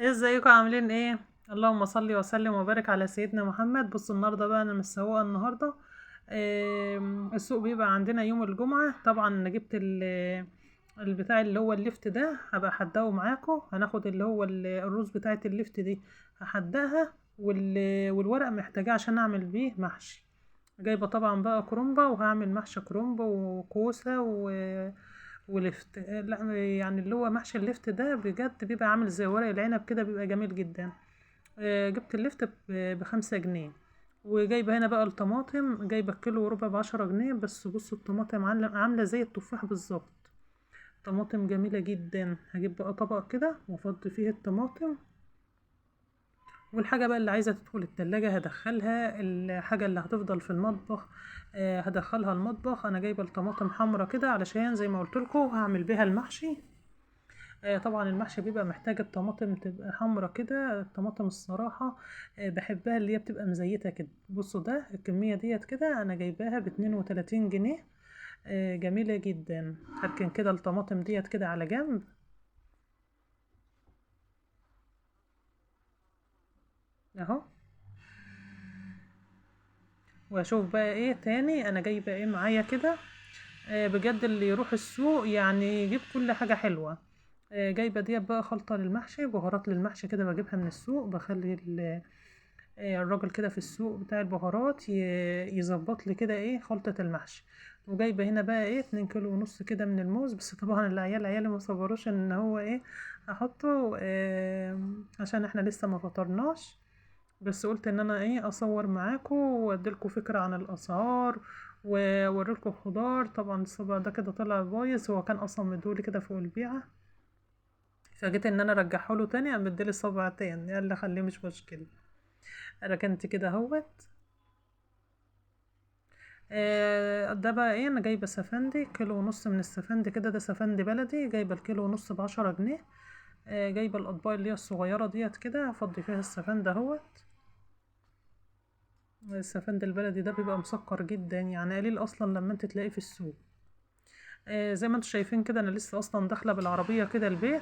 ازيكم عاملين ايه؟ اللهم صل وسلم وبارك على سيدنا محمد. بصوا النهارده بقى انا مسوقه النهارده. السوق بيبقى عندنا يوم الجمعه. طبعا انا جبت البتاع اللي هو اللفت ده، هبقى حداه معاكم. هناخد اللي هو الروز بتاعه اللفت دي، هحداها والورق محتاجاه عشان اعمل بيه محشي. جايبه طبعا بقى كرومبه، وهعمل محشي كرومبه وكوسه ولفت. لا يعني اللي هو محشي اللفت ده بجد بيبقى عامل زي ورق العنب كده، بيبقى جميل جدا. جبت اللفت ب5 جنيه. وجايبه هنا بقى الطماطم، جايبه كيلو وربع ب10 جنيه. بس بصوا الطماطم عامله زي التفاح بالظبط. طماطم جميله جدا. هجيب بقى طبق كده وافضي فيه الطماطم. والحاجة بقى اللي عايزة تدخل التلاجة هدخلها. الحاجة اللي هتفضل في المطبخ هدخلها المطبخ. انا جايبة الطماطم حمرا كده علشان زي ما قلتلكوا هعمل بيها المحشي. طبعا المحشي بيبقى محتاج الطماطم تبقى حمرا كده. الطماطم الصراحة بحبها اللي هي بتبقى مزيتة كده. بصوا ده الكمية ديت كده انا جايباها ب32 جنيه. جميلة جدا. هركن كده الطماطم ديت كده على جنب اهو. واشوف بقى ايه تاني انا جايبة ايه معايا كده. بجد اللي يروح السوق يعني يجيب كل حاجة حلوة. جايبة دي بقى خلطة للمحشي، بهارات للمحشي كده بجيبها من السوق. بخلي الراجل كده في السوق بتاع البهارات يظبط لي كده ايه خلطة المحشي. وجايبة هنا بقى ايه 2 كيلو ونص كده من الموز. بس طبعا عيالي ما صبروش ان هو ايه احطه عشان احنا لسه ما فطرناش. بس قلت ان انا ايه اصور معاكم واديلكوا فكرة عن الاسعار واوريلكوا الخضار. طبعا الصبع ده كده طلع بايظ، هو كان اصلا مدولي كده فوق البيعة. فجيت ان انا ارجعه له تاني، قام مديلي صبع تاني. قال لي خليه مش مشكلة. ركنت كده اهوت. ده بقى ايه انا جايبه سفندي 1.5 كيلو من السفندي كده. ده سفندي بلدي. جايبه ال1.5 كيلو ب10 جنيه. جايبه الاطباق اللي هي الصغيره ديت كده افضي فيها السفند اهوت. السفند البلدي ده بيبقى مسكر جدا، يعني قليل اصلا لما انت تلاقيه في السوق. زي ما انتم شايفين كده انا لسه اصلا داخله بالعربيه كده البيت.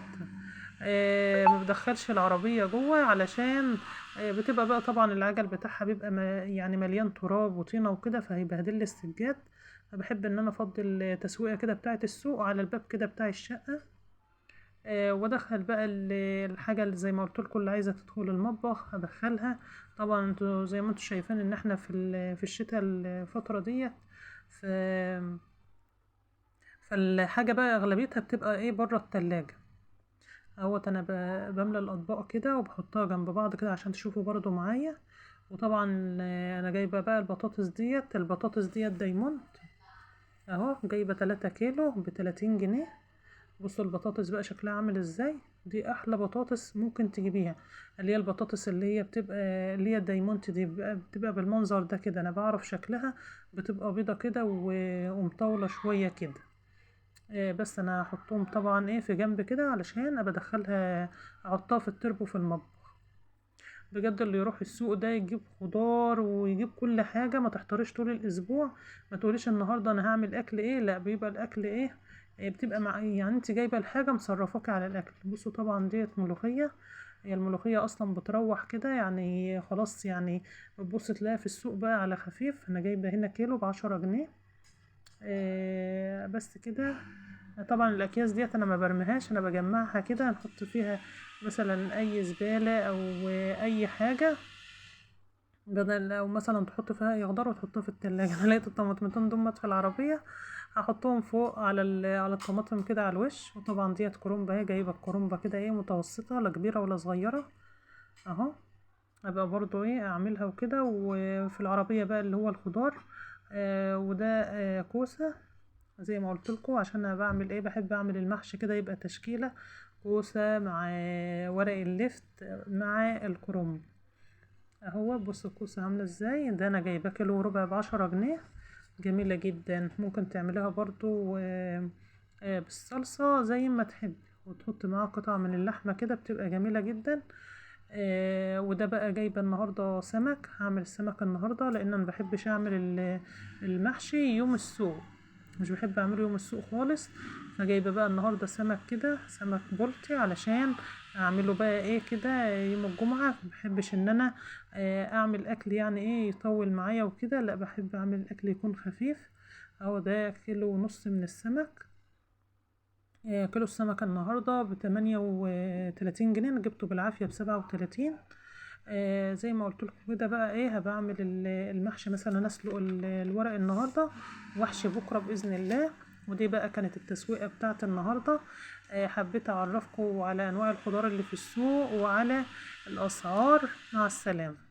ما بدخلش العربيه جوه علشان بتبقى بقى طبعا العجل بتاعها بيبقى يعني مليان تراب وطينه وكده، فهيبهدل لي السجاد. فبحب ان انا افضي التسويقه كده بتاعه السوق على الباب كده بتاع الشقه. وادخل بقى الحاجه اللي زي ما قلت لكم اللي عايزه تدخل المطبخ هدخلها. طبعا انتوا زي ما انتوا شايفين ان احنا في الشتاء الفتره ديت. ف فالحاجه بقى اغلبيتها بتبقى ايه بره التلاجة اهوت. انا بملى الاطباق كده وبحطها جنب بعض كده عشان تشوفوا برضو معايا. وطبعا انا جايبه بقى البطاطس ديت دايموند اهو. جايبه 3 كيلو ب30 جنيه. بصوا البطاطس بقى شكلها عامل ازاي. دي احلى بطاطس ممكن تجيبيها. اللي هي البطاطس اللي هي بتبقى اللي هي الدايموند دي بتبقى بالمنظر ده كده. انا بعرف شكلها بتبقى بيضة كده ومطولة شوية كده. بس انا هحطهم طبعا ايه في جنب كده علشان ابقى ادخلها احطها في التربو في المطبخ. بجد اللي يروح السوق ده يجيب خضار ويجيب كل حاجة، ما تحتاريش طول الاسبوع. ما تقوليش النهاردة انا هعمل اكل ايه. لا بيبقى الاكل ايه بتبقى مع يعني انت جايبة الحاجة مصرفاكي على الاكل. بصوا طبعا ديت ملوخية. هي الملوخية اصلا بتروح كده يعني خلاص يعني. بتبص تلاقيها في السوق بقى على خفيف. انا جايبة هنا كيلو ب10 جنيه. بس كده. طبعا الاكياس ديت انا ما برميهاش، انا بجمعها كده نحط فيها مثلا اي زبالة او اي حاجة. بدل او مثلا تحط فيها اي خضار وتحطها في التلاجة. انا لقيت الطماطمتين دمت في العربية، هحطهم فوق على الطماطم كده على الوش. وطبعا ديت كرومبة اهي. جايبة الكرومبة كده ايه متوسطة، لا كبيرة ولا صغيرة اهو. ابقى برضو ايه اعملها وكده. وفي العربية بقى اللي هو الخضار. وده كوسة. زي ما قلت لكم عشان انا بعمل ايه بحب اعمل المحشي كده يبقى تشكيلة. كوسة مع ورق اللفت مع الكرنب اهو. بصوا الكوسة عاملة ازاي. ده انا جايباه كيلو وربع ب10 جنيه. جميلة جدا. ممكن تعمليها برضو بالصلصة زي ما تحب، وتحط معاها قطع من اللحمة كده بتبقى جميلة جدا. وده بقى جايبة النهاردة سمك. هعمل السمك النهاردة لان انا مبحبش اعمل المحشي يوم السوق. مش بحب اعمله يوم السوق خالص. فجايبة بقى النهاردة سمك كده، سمك بلطي علشان اعمله بقى ايه كده يوم الجمعة. مبحبش ان انا اعمل اكل يعني ايه يطول معايا وكده، لا بحب اعمل اكل يكون خفيف. اهو ده كيلو ونص من السمك. كيلو السمك النهاردة ب38 جنيه، انا جبته بالعافية ب37. زي ما قلت لكم كده بقى ايه، هبعمل المحشي مثلا اسلق الورق النهارده واحشي بكره باذن الله. ودي بقى كانت التسويقه بتاعت النهارده. حبيت اعرفكم على انواع الخضار اللي في السوق وعلى الاسعار. مع السلامه.